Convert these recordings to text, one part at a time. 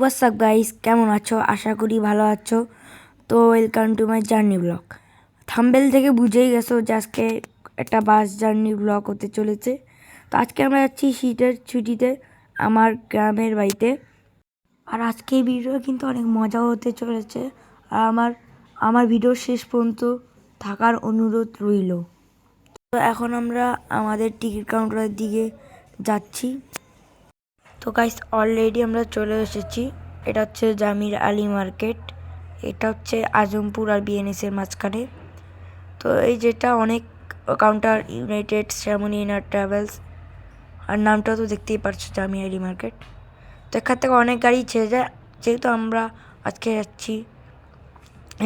WhatsApp guys, কেমন আছো? আশা করি ভালো আছো। তো welcome to my journey blog. Thumbnail থেকে বুঝেই গেছো যে আজকে একটা বাস জার্নি ব্লগ হতে চলেছে। তো আজকে আমরা যাচ্ছি শীতের ছুটিতে আমার গ্রামের বাড়িতে। আর আজকে এই ভিডিও কিন্তু অনেক মজা হতে চলেছে। আর আমার ভিডিও শেষ পর্যন্ত থাকার অনুরোধ রইল। তো এখন আমরা আমাদের টিকিট কাউন্টারের দিকে যাচ্ছি। তো গাইস, অলরেডি আমরা চলে এসেছি। এটা হচ্ছে জামির আলী মার্কেট। এটা হচ্ছে আজমপুর আর বিএনএসের মাঝখানে। তো এই যেটা অনেক counter, united Shyamoli NR travels, আর নামটা তো দেখতেই পারছো, জামির আলী মার্কেট। তো এখান থেকে অনেক গাড়ি ছেড়ে যায়। যেহেতু আমরা আজকে যাচ্ছি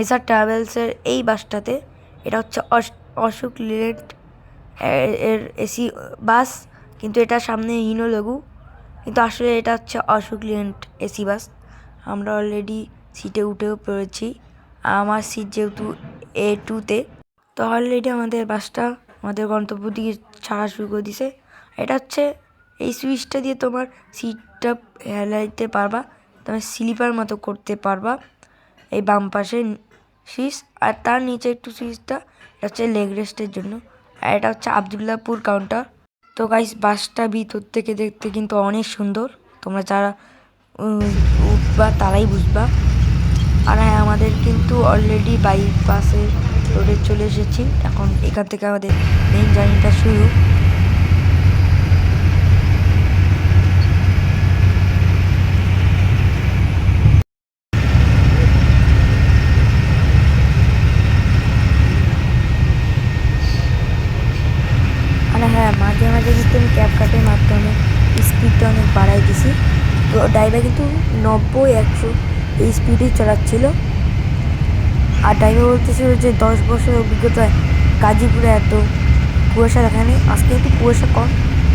এসআর ট্রাভেলসের এই বাসটাতে, এটা হচ্ছে অশোক লেল্যান্ড এর এসি বাস, কিন্তু এটা সামনে হিনো লেগু, কিন্তু আসলে এটা হচ্ছে অশোক লেল্যান্ড এসি বাস। আমরা অলরেডি সিটে উঠেও পড়েছি। আমার সিট যেহেতু A2-তে, তো অলরেডি আমাদের বাসটা আমাদের গন্তব্য দিকে ছাড়া শুরু করে দিছে। এটা হচ্ছে এই সুইচটা দিয়ে তোমার সিটটা হেলাইতে পারবা, তোমার স্লিপার মতো করতে পারবা। এই বাম পাশে সুইচ, আর তার নিচে একটু সুইচটা, এটা হচ্ছে লেগ রেস্টের জন্য। আর এটা হচ্ছে আবদুল্লাহপুর কাউন্টার। তো গাইস, বাসটা ভিতর থেকে দেখতে কিন্তু অনেক সুন্দর। তোমরা যারা উঠবা তারাই বুঝবা। আর হ্যাঁ, আমাদের কিন্তু অলরেডি বাইপাসে রোডে চলে এসেছি। এখন এখান থেকে আমাদের মেইন জার্নিটা শুরু। আর হ্যাঁ, মাঝে মাঝে কিন্তু আমি ক্যাব কাটের মাধ্যমে স্পিডটা অনেক বাড়াই দিছি। তো ড্রাইভার কিন্তু 90-100 এই স্পিডেই চালাচ্ছিল। আর ড্রাইভার বলতেছিল যে 10 বছরের অভিজ্ঞতায় গাজীপুরে এত কুয়াশা দেখা নেই। আজকে একটু কুয়াশা কম,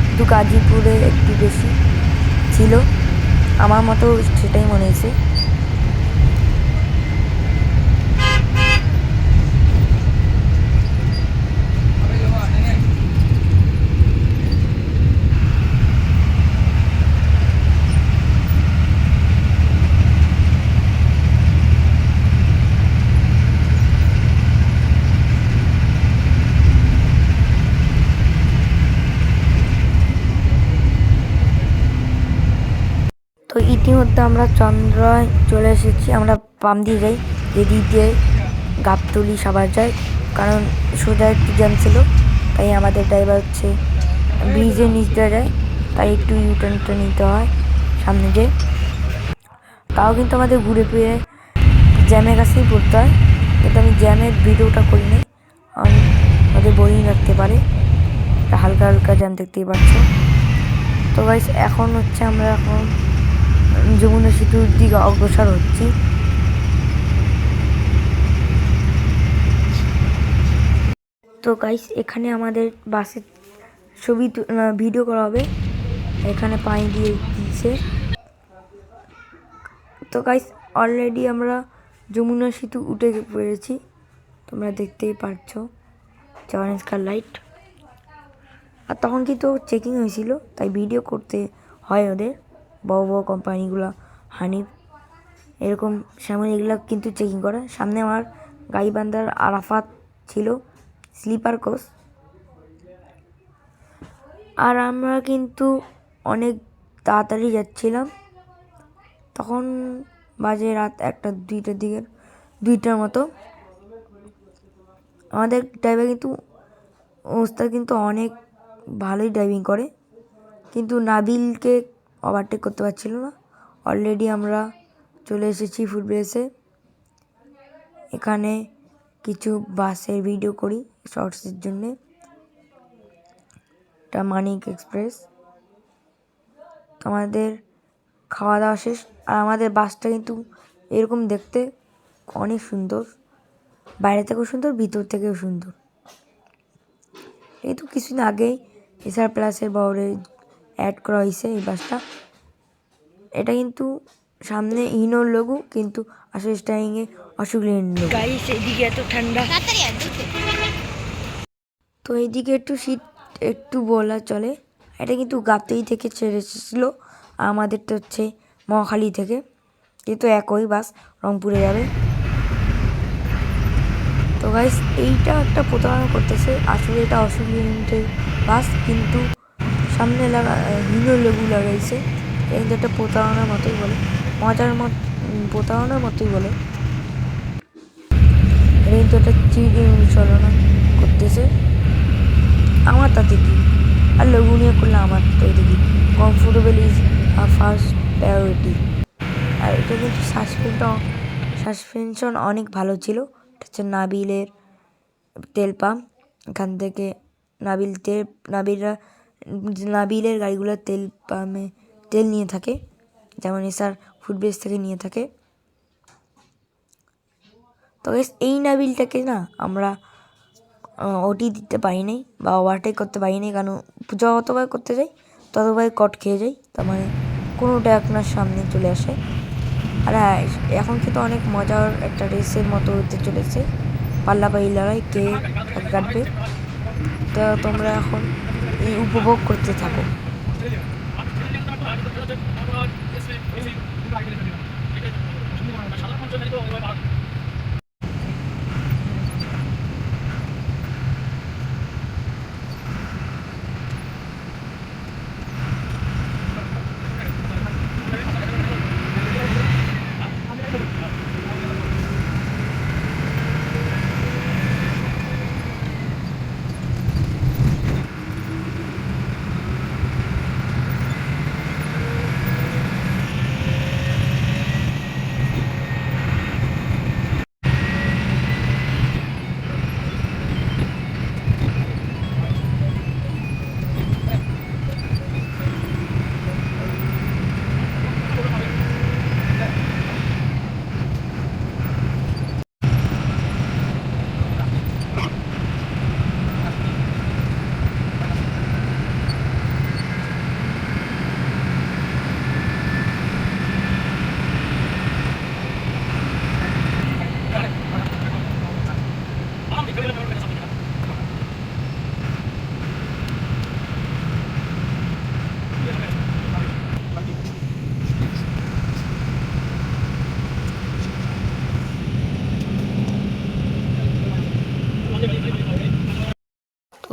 কিন্তু গাজীপুরে একটু বেশি ছিল। আমার মতো সেটাই মনে হয়েছে। তো ইতিমধ্যে আমরা চন্দ্রায় চলে এসেছি। আমরা বাম দিয়ে যাই, যেদিক দিয়ে গাবতলি সাবার যায়, কারণ সোজা একটু জ্যাম ছিল। তাই আমাদের ড্রাইভার হচ্ছে ব্রিজের নিচ দিয়ে যায়, তাই একটু ইউটার্নটা নিতে হয় সামনে দিয়ে। তাও কিন্তু আমাদের ঘুরে ফিরে জ্যামের কাছেই পড়তে হয়। কিন্তু আমি জ্যামের ভিডিওটা করিনি, আমাদের বোরিং লাগতে পারে। হালকা হালকা জ্যাম দেখতেই পাচ্ছ। তো গাইস, এখন হচ্ছে আমরা যমুনা সেতুর দিকে অগ্রসর হচ্ছি। তো গাইস, এখানে আমাদের বাসের ছবি ভিডিও করা হবে। এখানে পানি দিয়ে দিয়েছে। তো গাইস, অলরেডি আমরা যমুনা সেতু উঠে পড়েছি। তোমরা দেখতেই পারছো অরেঞ্জ কালার লাইট। আর তখন কিন্তু চেকিং হয়েছিল, তাই ভিডিও করতে হয় ওদের। বড় বড় কোম্পানিগুলো, হানিফ এরকম সামনে, এগুলো কিন্তু চেকিং করে। সামনে আমার গাইবান্ধার আরাফাত ছিল, স্লিপার কোচ। আর আমরা কিন্তু অনেক তাড়াতাড়ি যাচ্ছিলাম। তখন বাজে রাত 1-2টার মতো। আমাদের ড্রাইভার কিন্তু ওস্তাদ কিন্তু অনেক ভালোই ড্রাইভিং করে, কিন্তু নাবিলকে ওভারটেক করতে পারছিল না। অলরেডি আমরা চলে এসেছি ফুটব্রিজে। এখানে কিছু বাসের ভিডিও করি শর্টসের জন্যে। এটা মানিক এক্সপ্রেস। আমাদের খাওয়া দাওয়া শেষ। আর আমাদের বাসটা কিন্তু এরকম দেখতে অনেক সুন্দর, বাইরে থেকেও সুন্দর, ভিতর থেকেও সুন্দর। এই তো কিছুদিন আগেই এসআর প্লাসের বহরে অ্যাড করা হয়েছে এই বাসটা। এটা কিন্তু সামনে হিনোর লোগো, কিন্তু আসলে স্টারিংয়ে অশোক লেল্যান্ড লোগো। গাইস, এইদিকে এত ঠান্ডা, তো এইদিকে একটু শীত একটু বলা চলে। এটা কিন্তু গাবতলী থেকে ছেড়ে এসেছিলো, আমাদেরটা হচ্ছে মহাখালী থেকে। কিন্তু একই বাস রংপুরে যাবে। তো গাইস এইটা একটা প্রতারণা করতেছে, আসলে এটা অসুবিধের বাস, কিন্তু সামনে হিরো লেবু লাগাইছে, কিন্তু একটা প্রতারণার মতোই বলে, মজার প্রতারণার মতোই বলে, কিন্তু একটা চিড়ে অনুসরণা করতেছে। আমার তাতে কি, আর লেবু নিয়ে করলে আমার তো দেখি কমফোর্টেবল ইজ ফার্স্ট প্রায়োরিটি। আর এটা কিন্তু সাসপেনশন অনেক ভালো ছিল। এটা হচ্ছে নাবিলের তেল পাম্প, এখান থেকে নাবিলের গাড়িগুলো তেল পাম্পে তেল নিয়ে থাকে, যেমন এসআর ফুডব্রিজ থেকে নিয়ে থাকে। তবে এই নাবিলটাকে না আমরা ওটি দিতে পারি নাই বা ওভারটেক করতে পারি নাই, কারণ যতবার করতে যাই ততবার কট খেয়ে যাই, তার মানে কোনোটা আপনার সামনে চলে আসে। আর হ্যাঁ, এখন কিন্তু অনেক মজার একটা রেসের মতো হতে চলেছে, পাল্লাপাল্লি লড়াই, কে কাটবে। তো তোমরা এখন এই উপভোগ করতে থাকো।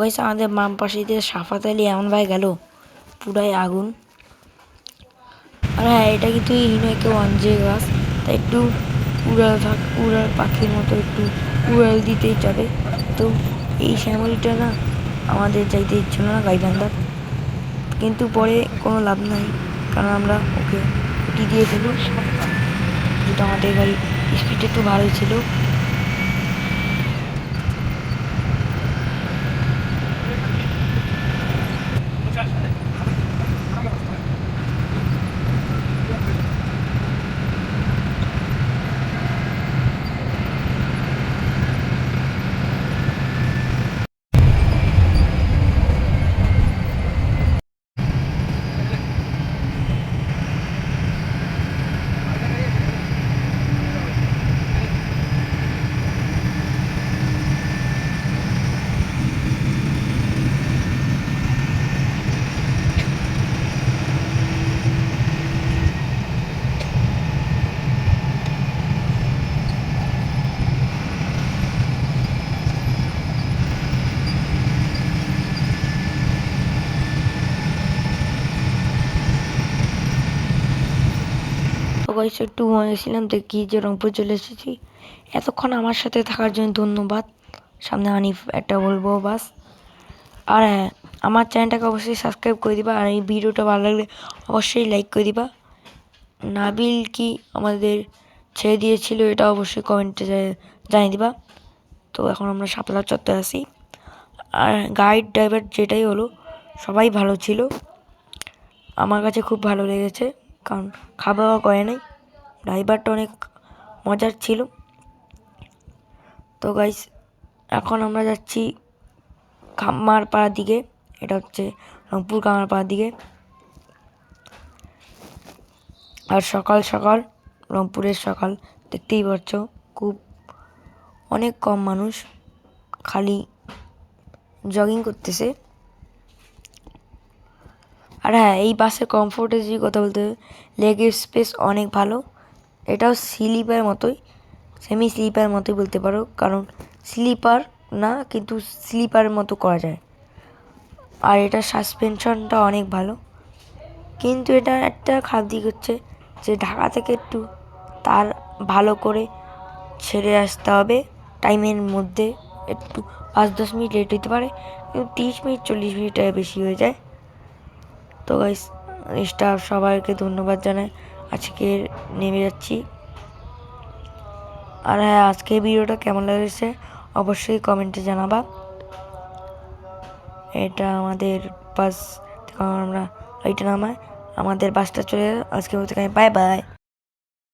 ওইসে আমাদের বাম পাশে দিয়ে সাফাত আলী এমনভাবে গেল, পুরাই আগুন। আর হ্যাঁ, এটা কিন্তু হিনোকে ওয়ানজে গাছ, তাই একটু উড়ার পাখির মতো একটু উড়াল দিতেই যাবে। তো এই শ্যামলিটা না আমাদের যাইতে ইচ্ছিল না গাইবান্ধার, কিন্তু পরে কোনো লাভ নাই, কারণ আমরা ওকে উঠি দিয়ে ফেলি, যেটা আমাদের গাড়ির স্পিড একটু ভালোই ছিল। সবাই একটু গেছিলাম, দেখি যে রংপুর চলে এসেছি। এতক্ষণ আমার সাথে থাকার জন্য ধন্যবাদ। সামনে হানিফ একটা বলবো বাস। আর হ্যাঁ, আমার চ্যানেলটাকে অবশ্যই সাবস্ক্রাইব করে দিবা, আর এই ভিডিওটা ভালো লাগলে অবশ্যই লাইক করে দিবা। নাবিল কি আমাদের ছেড়ে দিয়েছিল এটা অবশ্যই কমেন্টে জানিয়ে দিবা। তো এখন আমরা শাপলা চত্বরে আছি, আর গাইড ড্রাইভার যেটাই হলো সবাই ভালো ছিল, আমার কাছে খুব ভালো লেগেছে, কারণ খাওয়া দাওয়া করে নাই, ড্রাইভারটা অনেক মজার ছিল। তো গাইস এখন আমরা যাচ্ছি কামারপাড়ার দিকে, এটা হচ্ছে রংপুর কামারপাড়ার দিকে। আর সকাল সকাল, রংপুরের সকাল দেখতেই পাচ্ছ, খুব অনেক কম মানুষ, খালি জগিং করতেছে। আর হ্যাঁ, এই বাসের কমফোর্টের যে কথা বলতে হবে, লেগ স্পেস অনেক ভালো, এটাও স্লিপারের মতোই, সেমি স্লিপারের মতোই বলতে পারো, কারণ স্লিপার না কিন্তু স্লিপারের মতো করা যায়। আর এটা সাসপেনশনটা অনেক ভালো, কিন্তু এটা একটা খারাপ দিক হচ্ছে যে ঢাকা থেকে একটু তার ভালো করে ছেড়ে আসতে হবে টাইমের মধ্যে। একটু 5-10 মিনিট লেট হতে পারে, কিন্তু 30 মিনিট 40 মিনিটের বেশি হয়ে যায়। তো গাইস, স্টাফ সবাইকে ধন্যবাদ জানাই। আজকে নেমে যাচ্ছি। আর হ্যাঁ, আজকে ভিডিওটা কেমন লেগেছে অবশ্যই কমেন্টে জানাবা। এটা আমাদের বাস, আমরা এইটা নামায় আমাদের বাসটা চলে আজকে বলতে বাই বাই।